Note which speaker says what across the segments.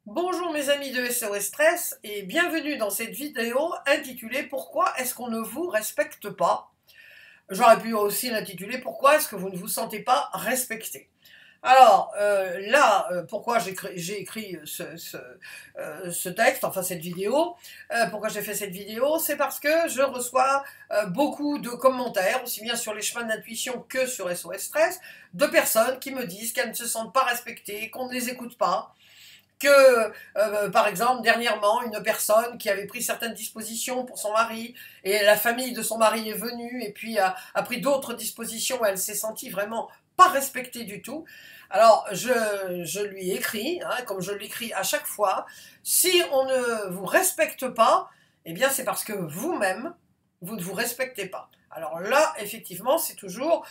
Speaker 1: Bonjour mes amis de SOS Stress et bienvenue dans cette vidéo intitulée «Pourquoi est-ce qu'on ne vous respecte pas?». J'aurais pu aussi l'intituler «Pourquoi est-ce que vous ne vous sentez pas respecté?». Alors pourquoi j'ai écrit ce texte, enfin cette vidéo, pourquoi j'ai fait cette vidéo, c'est parce que je reçois beaucoup de commentaires, aussi bien sur les chemins d'intuition que sur SOS Stress, de personnes qui me disent qu'elles ne se sentent pas respectées, qu'on ne les écoute pas, que, par exemple, dernièrement, une personne qui avait pris certaines dispositions pour son mari, et la famille de son mari est venue, et puis a pris d'autres dispositions, elle s'est sentie vraiment pas respectée du tout. Alors, je lui ai écrit, hein, comme je l'écris à chaque fois, si on ne vous respecte pas, eh bien c'est parce que vous-même, vous ne vous respectez pas. Alors là, effectivement, c'est toujours,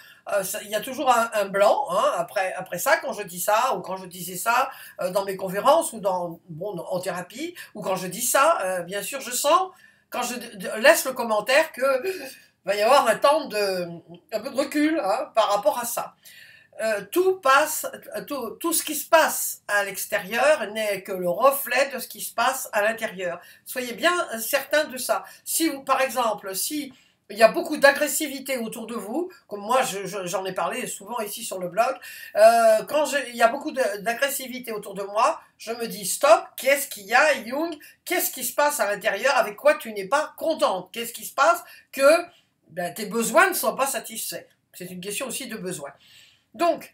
Speaker 1: il y a toujours un blanc, hein, après ça, quand je dis ça, ou quand je disais ça dans mes conférences, ou en thérapie, ou quand je dis ça, bien sûr, je sens, quand je laisse le commentaire, que va y avoir un peu de recul, hein, par rapport à ça. Tout ce qui se passe à l'extérieur n'est que le reflet de ce qui se passe à l'intérieur. Soyez bien certains de ça. Si vous, par exemple, si il y a beaucoup d'agressivité autour de vous, comme moi j'en ai parlé souvent ici sur le blog, il y a beaucoup d'agressivité autour de moi, je me dis stop, qu'est-ce qu'il y a, Jung, qu'est-ce qui se passe à l'intérieur, avec quoi tu n'es pas contente, qu'est-ce qui se passe que tes besoins ne sont pas satisfaits. C'est une question aussi de besoin. Donc,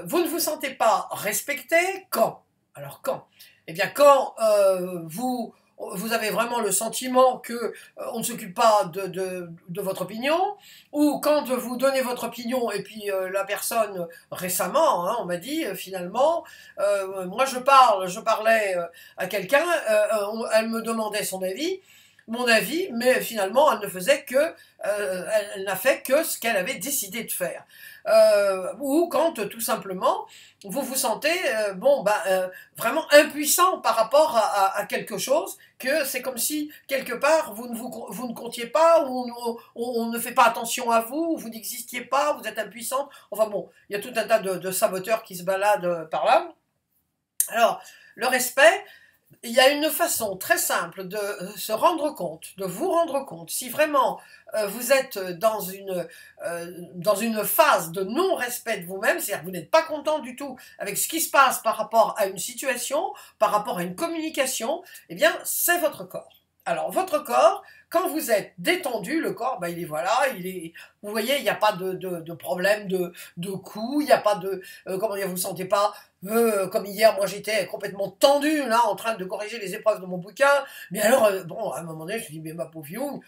Speaker 1: vous ne vous sentez pas respecté quand? Alors quand? Eh bien quand vous avez vraiment le sentiment que on ne s'occupe pas de votre opinion, ou quand vous donnez votre opinion et puis la personne récemment, hein, on m'a dit finalement, moi je parlais à quelqu'un, elle me demandait mon avis, mais finalement elle ne faisait que, elle n'a fait que ce qu'elle avait décidé de faire. Ou quand tout simplement vous vous sentez vraiment impuissant par rapport à quelque chose, que c'est comme si quelque part vous ne comptiez pas, ou on ne fait pas attention à vous, vous n'existiez pas, vous êtes impuissante. Enfin bon, il y a tout un tas de saboteurs qui se baladent par là. Alors, le respect, il y a une façon très simple de se rendre compte, de vous rendre compte, si vraiment vous êtes dans une phase de non-respect de vous-même, c'est-à-dire que vous n'êtes pas content du tout avec ce qui se passe par rapport à une situation, par rapport à une communication, eh bien, c'est votre corps. Alors, votre corps, quand vous êtes détendu, le corps, il est voilà, vous voyez, il n'y a pas de problème de cou, il n'y a pas de, comment dire, vous ne sentez pas, comme hier, moi j'étais complètement tendu, là, en train de corriger les épreuves de mon bouquin, mais alors, bon, à un moment donné, je me dis, mais ma pauvre Young,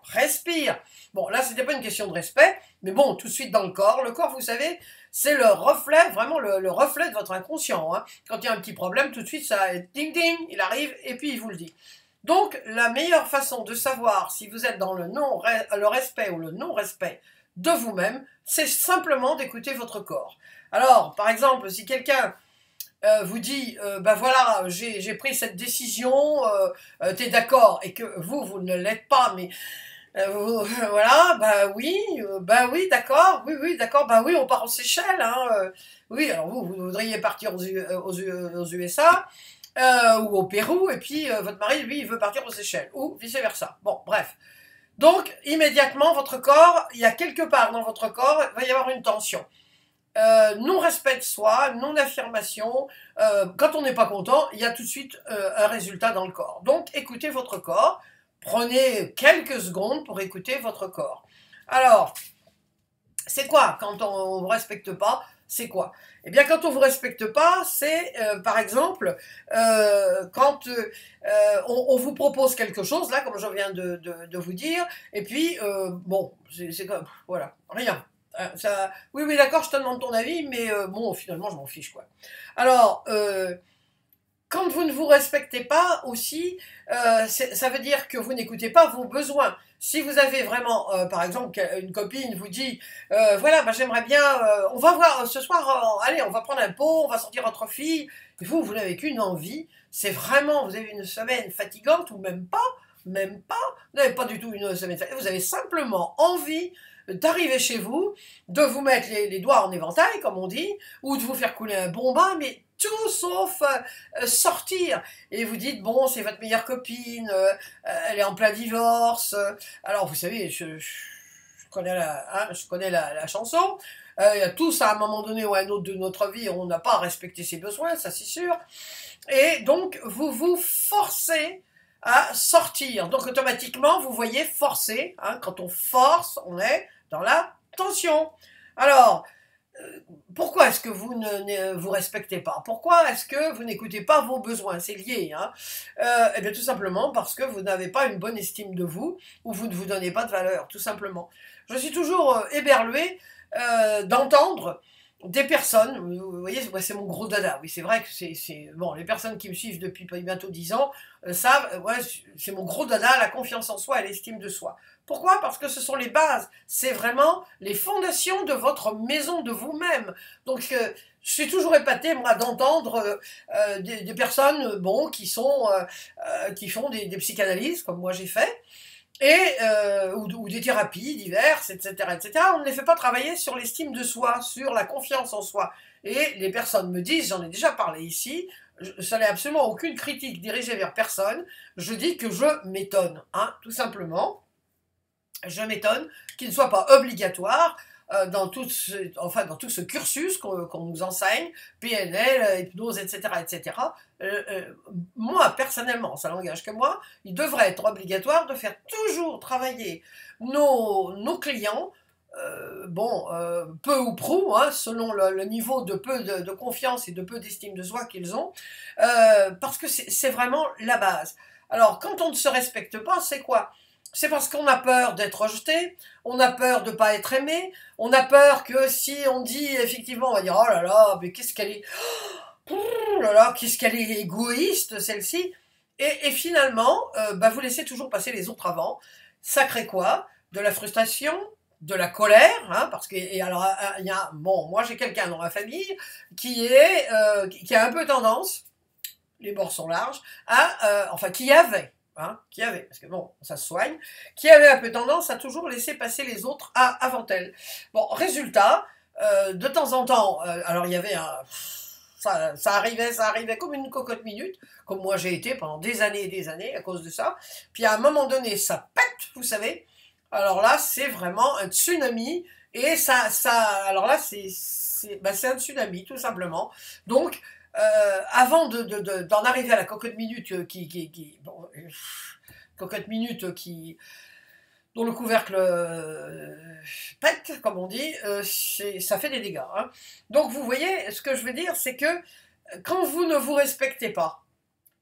Speaker 1: respire. Bon, là, c'était pas une question de respect, mais bon, tout de suite dans le corps, vous savez, c'est le reflet, vraiment le reflet de votre inconscient, hein. Quand il y a un petit problème, tout de suite, ça, ding ding, il arrive, et puis il vous le dit. Donc, la meilleure façon de savoir si vous êtes dans le respect ou le non-respect de vous-même, c'est simplement d'écouter votre corps. Alors, par exemple, si quelqu'un vous dit, voilà, j'ai pris cette décision, t'es d'accord, et que vous ne l'êtes pas, mais voilà, oui, d'accord, oui, d'accord, oui, on part aux Seychelles, hein, oui, alors vous voudriez partir aux USA, ou au Pérou, et puis votre mari, lui, il veut partir aux Seychelles, ou vice-versa. Bon, bref. Donc, immédiatement, votre corps, il y a quelque part dans votre corps, il va y avoir une tension. Non-respect de soi, non-affirmation, quand on n'est pas content, il y a tout de suite un résultat dans le corps. Donc, écoutez votre corps, prenez quelques secondes pour écouter votre corps. Alors, c'est quoi quand on ne vous respecte pas? C'est quoi? Eh bien, quand on ne vous respecte pas, c'est, par exemple, quand on vous propose quelque chose, là, comme je viens de vous dire, et puis, bon, c'est comme, voilà, rien. Oui, d'accord, je te demande ton avis, mais bon, finalement, je m'en fiche, quoi. Alors, quand vous ne vous respectez pas aussi, ça veut dire que vous n'écoutez pas vos besoins. Si vous avez vraiment, par exemple, une copine vous dit, voilà, j'aimerais bien, on va voir ce soir, allez, on va prendre un pot, on va sortir entre filles, et vous n'avez qu'une envie, c'est vraiment, vous avez une semaine fatigante, ou même pas, vous n'avez pas du tout une semaine fatigante, vous avez simplement envie d'arriver chez vous, de vous mettre les doigts en éventail, comme on dit, ou de vous faire couler un bon bain, mais tout sauf sortir. Et vous dites, bon, c'est votre meilleure copine, elle est en plein divorce. Alors, vous savez, je connais la chanson. Il y a tous, à un moment donné ou à un autre de notre vie, on n'a pas respecté ses besoins, ça c'est sûr. Et donc, vous vous forcez à sortir. Donc, automatiquement, vous voyez forcer. Hein, quand on force, on est dans la tension. Alors, pourquoi est-ce que vous ne vous respectez pas? Pourquoi est-ce que vous n'écoutez pas vos besoins? C'est lié. Hein. Eh bien, tout simplement parce que vous n'avez pas une bonne estime de vous ou vous ne vous donnez pas de valeur, tout simplement. Je suis toujours éberlué d'entendre des personnes, vous voyez, c'est mon gros dada, oui, c'est vrai que bon, les personnes qui me suivent depuis bientôt 10 ans savent, ouais, c'est mon gros dada, la confiance en soi et l'estime de soi. Pourquoi? Parce que ce sont les bases, c'est vraiment les fondations de votre maison, de vous-même. Donc, je suis toujours épatée, moi, d'entendre des personnes, bon, qui font des psychanalyses, comme moi j'ai fait, et ou des thérapies diverses, etc., etc. On ne les fait pas travailler sur l'estime de soi, sur la confiance en soi. Et les personnes me disent, j'en ai déjà parlé ici, ça n'est absolument aucune critique dirigée vers personne, je dis que je m'étonne, hein, tout simplement. Je m'étonne qu'il ne soit pas obligatoire dans tout ce cursus qu'on nous enseigne, PNL, hypnose, etc., etc. Moi, personnellement, ça n'engage que moi, il devrait être obligatoire de faire toujours travailler nos clients, peu ou prou, hein, selon le niveau de peu de confiance et de peu d'estime de soi qu'ils ont, parce que c'est vraiment la base. Alors, quand on ne se respecte pas, c'est quoi? C'est parce qu'on a peur d'être rejeté, on a peur de ne pas être aimé, on a peur que si on dit effectivement, on va dire, oh là là, mais qu'est-ce qu'elle est, oh là là, qu'est-ce qu'elle est égoïste celle-ci, et finalement, vous laissez toujours passer les autres avant. Ça crée quoi? De la frustration, de la colère, hein, parce que, et alors, moi j'ai quelqu'un dans ma famille qui a un peu tendance, les bords sont larges, qui avait, parce que bon, ça se soigne, qui avait un peu tendance à toujours laisser passer les autres avant elle. Bon, résultat, de temps en temps, alors il y avait ça arrivait comme une cocotte minute, comme moi j'ai été pendant des années et des années à cause de ça, puis à un moment donné, ça pète, vous savez, alors là, c'est vraiment un tsunami, et alors là, c'est un tsunami, tout simplement, donc, avant d'en arriver à la cocotte minute dont le couvercle pète, comme on dit, ça fait des dégâts. Hein. Donc vous voyez, ce que je veux dire, c'est que quand vous ne vous respectez pas,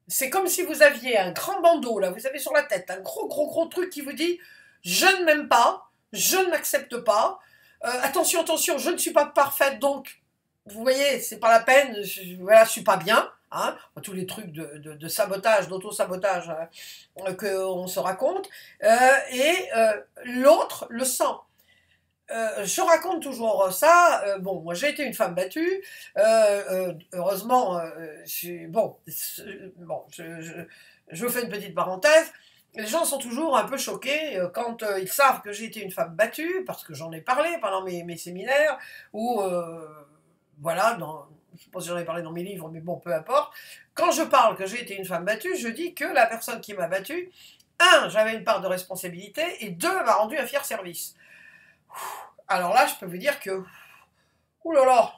Speaker 1: c'est comme si vous aviez un grand bandeau, là, vous avez sur la tête, un gros truc qui vous dit « Je ne m'aime pas, je ne m'accepte pas, attention, je ne suis pas parfaite, donc... » Vous voyez, c'est pas la peine, je suis pas bien, hein, tous les trucs de sabotage, d'auto-sabotage qu'on se raconte, et l'autre le sent. Je raconte toujours ça, moi j'ai été une femme battue, heureusement, je vous fais une petite parenthèse, les gens sont toujours un peu choqués quand ils savent que j'ai été une femme battue, parce que j'en ai parlé pendant mes séminaires, ou... voilà, je ne sais pas si j'en ai parlé dans mes livres, mais bon, peu importe. Quand je parle que j'ai été une femme battue, je dis que la personne qui m'a battue, j'avais une part de responsabilité, et 2, m'a rendu un fier service. Alors là, je peux vous dire que, oulala,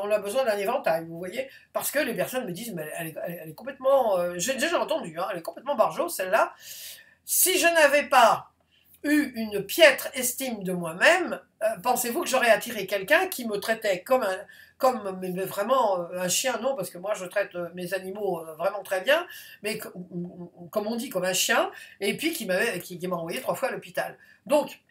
Speaker 1: on a besoin d'un éventail, vous voyez, parce que les personnes me disent, mais elle est complètement, j'ai déjà entendu, hein, elle est complètement barjot, celle-là. Si je n'avais pas eu une piètre estime de moi-même, pensez-vous que j'aurais attiré quelqu'un qui me traitait mais vraiment un chien, non, parce que moi je traite mes animaux vraiment très bien, mais comme on dit, comme un chien, et puis qui m'a envoyé 3 fois à l'hôpital. Donc,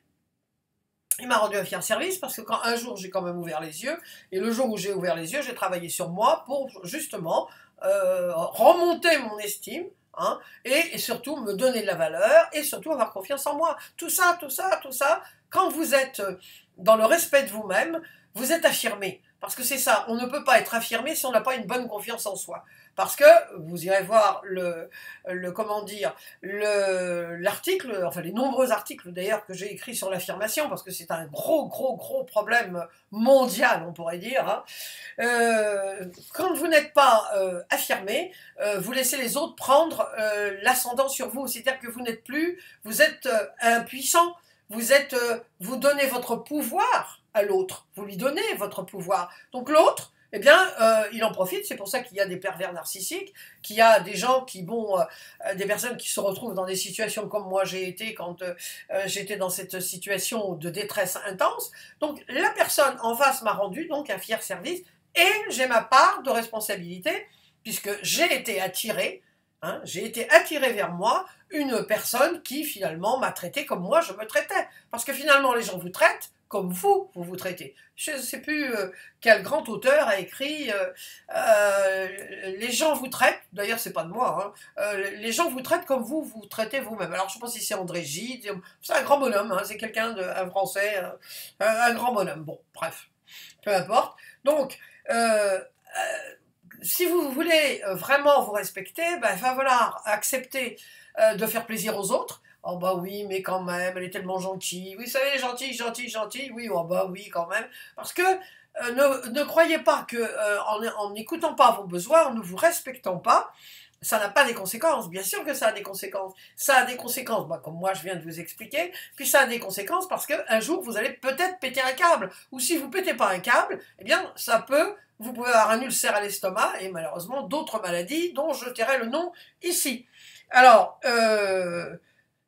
Speaker 1: il m'a rendu un fier service parce que un jour j'ai quand même ouvert les yeux, et le jour où j'ai ouvert les yeux, j'ai travaillé sur moi pour justement remonter mon estime, hein, et surtout me donner de la valeur, et surtout avoir confiance en moi. Tout ça, quand vous êtes dans le respect de vous-même, vous êtes affirmé. Parce que c'est ça, on ne peut pas être affirmé si on n'a pas une bonne confiance en soi. parce que vous irez voir comment dire, l'article, enfin les nombreux articles d'ailleurs que j'ai écrits sur l'affirmation, parce que c'est un gros problème mondial, on pourrait dire, hein. Quand vous n'êtes pas affirmé, vous laissez les autres prendre l'ascendant sur vous, c'est-à-dire que vous n'êtes plus, vous êtes impuissant, vous donnez votre pouvoir à l'autre, vous lui donnez votre pouvoir. Donc l'autre, eh bien, il en profite, c'est pour ça qu'il y a des pervers narcissiques, qu'il y a des gens qui vont, des personnes qui se retrouvent dans des situations comme moi j'ai été quand j'étais dans cette situation de détresse intense. Donc la personne en face m'a rendu donc un fier service, et j'ai ma part de responsabilité, puisque j'ai été attiré, hein, j'ai été attiré vers moi une personne qui finalement m'a traité comme moi je me traitais. Parce que finalement les gens vous traitent comme vous traitez. Je ne sais plus quel grand auteur a écrit les gens vous traitent, d'ailleurs c'est pas de moi, hein, les gens vous traitent comme vous traitez vous-même. Alors je ne sais pas si c'est André Gide, c'est un grand bonhomme, hein, c'est un Français, un grand bonhomme. Bon, bref, peu importe. Donc, si vous voulez vraiment vous respecter, ben, il va falloir accepter de faire plaisir aux autres. Oh bah oui, mais quand même, elle est tellement gentille. Oui, vous savez, gentille. Oui, oh bah oui, quand même. Parce que ne croyez pas que en n'écoutant pas vos besoins, en ne vous respectant pas, ça n'a pas des conséquences. Bien sûr que ça a des conséquences. Ça a des conséquences, bah, comme moi je viens de vous expliquer. Puis ça a des conséquences parce qu'un jour, vous allez peut-être péter un câble. Ou si vous ne pétez pas un câble, eh bien, vous pouvez avoir un ulcère à l'estomac et malheureusement d'autres maladies dont je tairai le nom ici. Alors,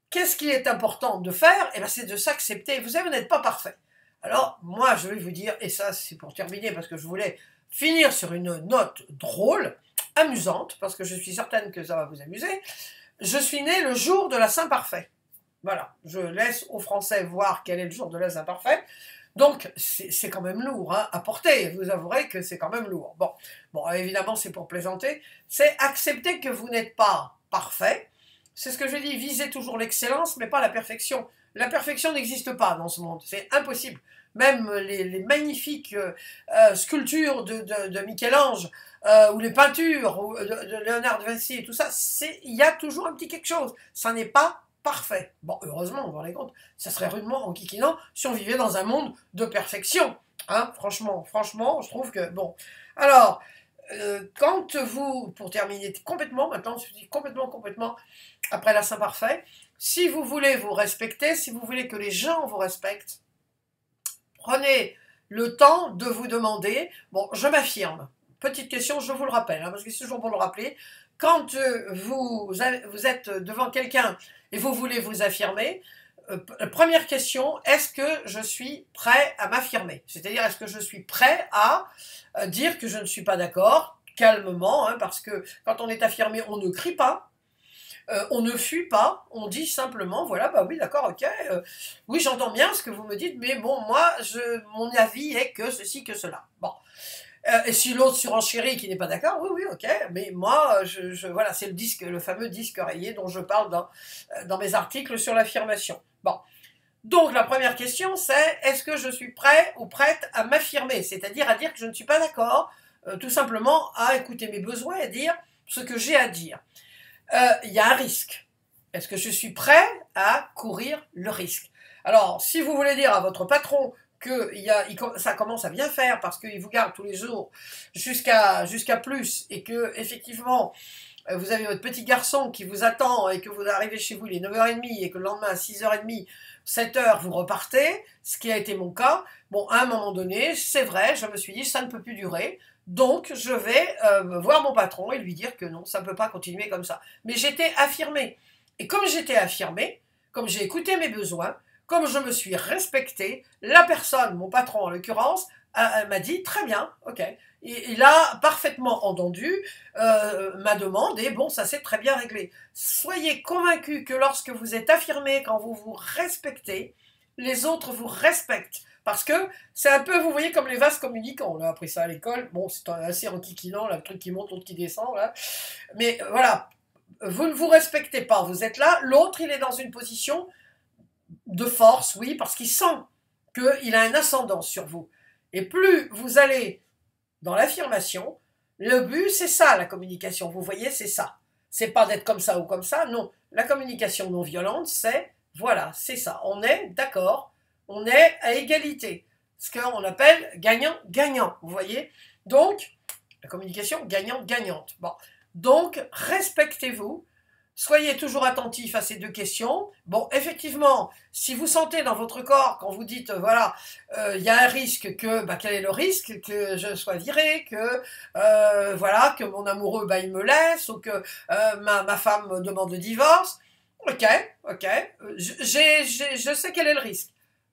Speaker 1: qu'est-ce qui est important de faire? Eh bien, c'est de s'accepter. Vous savez, vous n'êtes pas parfait. Alors, moi, je vais vous dire, et ça, c'est pour terminer, parce que je voulais finir sur une note drôle, amusante, parce que je suis certaine que ça va vous amuser. Je suis né le jour de la Saint-Parfait. Voilà, je laisse aux Français voir quel est le jour de la Saint-Parfait. Donc, c'est quand même lourd hein, à porter. Vous avouerez que c'est quand même lourd. Bon, évidemment, c'est pour plaisanter. C'est accepter que vous n'êtes pas parfait. C'est ce que je dis, visez toujours l'excellence, mais pas la perfection. La perfection n'existe pas dans ce monde, c'est impossible. Même les magnifiques sculptures de Michel-Ange, ou les peintures de Léonard de Vinci et tout ça, il y a toujours un petit quelque chose. Ça n'est pas parfait. Bon, heureusement, vous vous rendez compte, ça serait rudement enquiquinant si on vivait dans un monde de perfection. Hein, franchement, je trouve que... Bon, alors... quand vous, pour terminer complètement, maintenant je dis complètement, après la Saint-Parfait, si vous voulez vous respecter, si vous voulez que les gens vous respectent, prenez le temps de vous demander, bon, je m'affirme, petite question, je vous le rappelle, hein, parce que c'est toujours bon de le rappeler, quand vous êtes devant quelqu'un et vous voulez vous affirmer, première question, est-ce que je suis prêt à m'affirmer? C'est-à-dire, est-ce que je suis prêt à dire que je ne suis pas d'accord, calmement, hein, parce que quand on est affirmé, on ne crie pas, on ne fuit pas, on dit simplement, voilà, bah oui, d'accord, ok, oui, j'entends bien ce que vous me dites, mais bon, moi, mon avis est que ceci, que cela. Bon. Et si l'autre surenchérit qui n'est pas d'accord, oui, ok, mais moi, voilà, c'est le fameux disque rayé dont je parle dans mes articles sur l'affirmation. Bon. Donc, la première question, c'est est-ce que je suis prêt ou prête à m'affirmer? C'est-à-dire à dire que je ne suis pas d'accord, tout simplement à écouter mes besoins et à dire ce que j'ai à dire. Il y a un risque. Est-ce que je suis prêt à courir le risque? Alors, si vous voulez dire à votre patron que ça commence à bien faire parce qu'il vous garde tous les jours jusqu'à plus et que effectivement vous avez votre petit garçon qui vous attend et que vous arrivez chez vous il est 9h30 et que le lendemain à 6h30, 7h vous repartez, ce qui a été mon cas, bon à un moment donné c'est vrai, je me suis dit ça ne peut plus durer, donc je vais voir mon patron et lui dire que non, ça ne peut pas continuer comme ça. Mais j'étais affirmée. Et comme j'étais affirmée, comme j'ai écouté mes besoins, comme je me suis respectée, la personne, mon patron en l'occurrence, m'a dit très bien, ok. Il a parfaitement entendu ma demande et bon, ça s'est très bien réglé. Soyez convaincus que lorsque vous êtes affirmé, quand vous vous respectez, les autres vous respectent. Parce que c'est un peu, vous voyez, comme les vases communicants. On a appris ça à l'école. Bon, c'est assez enquiquinant, là, le truc qui monte, l'autre qui descend. Là. Mais voilà, vous ne vous respectez pas. Vous êtes là. L'autre, il est dans une position de force, oui, parce qu'il sent qu'il a un ascendant sur vous. Et plus vous allez dans l'affirmation, Le but, c'est ça, la communication. Vous voyez, c'est ça. C'est pas d'être comme ça ou comme ça, non. La communication non violente, c'est, voilà, c'est ça. On est d'accord, on est à égalité. Ce qu'on appelle gagnant-gagnant, vous voyez. Donc, la communication gagnante-gagnante. Bon. Donc, respectez-vous. Soyez toujours attentif à ces deux questions. Bon, effectivement, si vous sentez dans votre corps, quand vous dites, voilà, il y a un risque que, quel est le risque? Que je sois viré, que, voilà, que mon amoureux, il me laisse, ou que ma femme me demande le divorce. Ok, je sais quel est le risque.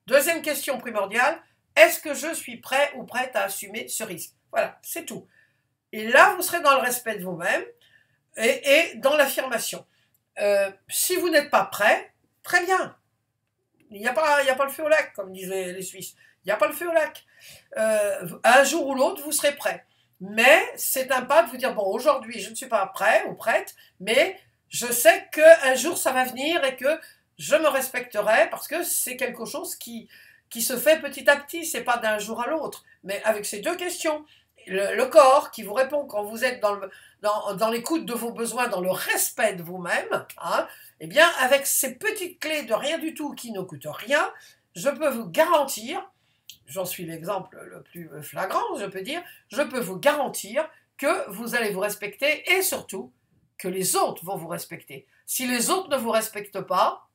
Speaker 1: Deuxième question primordiale, est-ce que je suis prêt ou prête à assumer ce risque? Voilà, c'est tout. Et là, vous serez dans le respect de vous-même et dans l'affirmation. Si vous n'êtes pas prêt, très bien. Il n'y a pas le feu au lac, comme disaient les Suisses. Il n'y a pas le feu au lac. Un jour ou l'autre, vous serez prêt. Mais c'est un pas de vous dire, bon, aujourd'hui, je ne suis pas prêt ou prête, mais je sais qu'un jour, ça va venir et que je me respecterai parce que c'est quelque chose qui se fait petit à petit. C'est pas d'un jour à l'autre. Mais avec ces deux questions, le corps qui vous répond quand vous êtes dans l'écoute de vos besoins, dans le respect de vous-même, hein, eh bien, avec ces petites clés de rien du tout qui ne coûtent rien, je peux vous garantir, j'en suis l'exemple le plus flagrant, je peux dire, je peux vous garantir que vous allez vous respecter et surtout que les autres vont vous respecter. Si les autres ne vous respectent pas,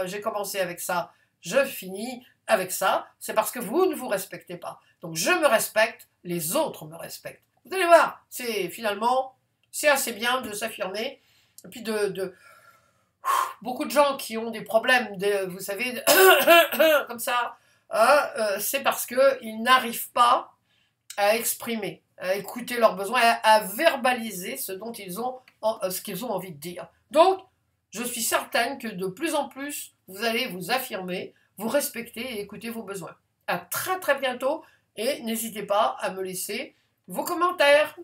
Speaker 1: j'ai commencé avec ça, je finis avec ça, c'est parce que vous ne vous respectez pas. Donc je me respecte, les autres me respectent. Vous allez voir, c'est assez bien de s'affirmer, et puis beaucoup de gens qui ont des problèmes, vous savez, comme ça, c'est parce qu'ils n'arrivent pas à exprimer, à écouter leurs besoins, à verbaliser ce qu'ils ont envie de dire. Donc, je suis certaine que de plus en plus, vous allez vous affirmer, vous respecter et écouter vos besoins. À très très bientôt et n'hésitez pas à me laisser vos commentaires.